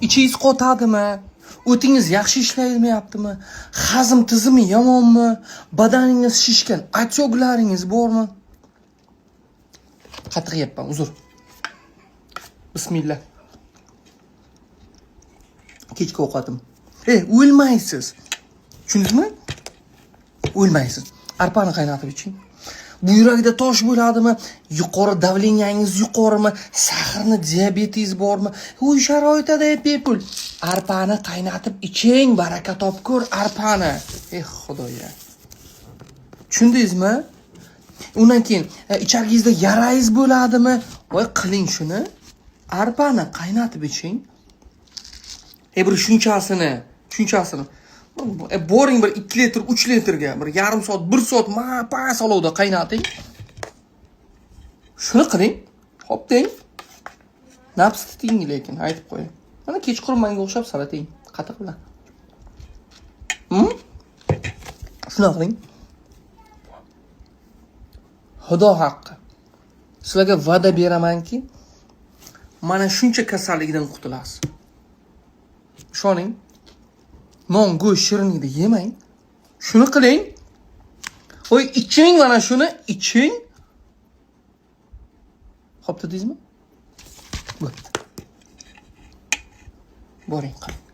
Ichingiz qotadimi? O'tingiz yaxshi ishlayaptimi? Hazm tizimi yomonmi? Badaningiz shishgan, atyoklaringiz bormi? Qatiq yeyapman, uzr. Bismillah. Kechki ovqatim. O'lmaysiz. Tushundingizmi? O'lmaysiz. Arpani qaynatib iching. Buyrakda tosh bo'ladimi? Yuqori davlenyangiz yuqorimi? Sahrni diabetingiz bormi? U sharoitida bepul. Arpani qaynatib iching, baraka topkur arpani. Xudoya. Tushundingizmi? Undan keyin ichargingizda yarangiz bo'ladimi? Voy qiling shuni. Arpani qaynatib iching. Bir shunchasini boring bir 2 litr, 3 litrga bir yarim soat, 1 soat past olovda qaynating. Shuni qiling. Xo'p deng. Nafs tuting lekin aytib qo'ying. Mana kechqurun menga o'xshab salating qatiq bilan. Shuni qiling. Xudo haqqi. Sizlarga va'da beramanki, mana shuncha kasallikdan qutulasiz. Ishoning. Non, go'sht, shirinlikni yemang. Shuni qiling. Voy iching mana shuni, iching. Xo'p dedingizmi? Bo'pti. Boring qiling.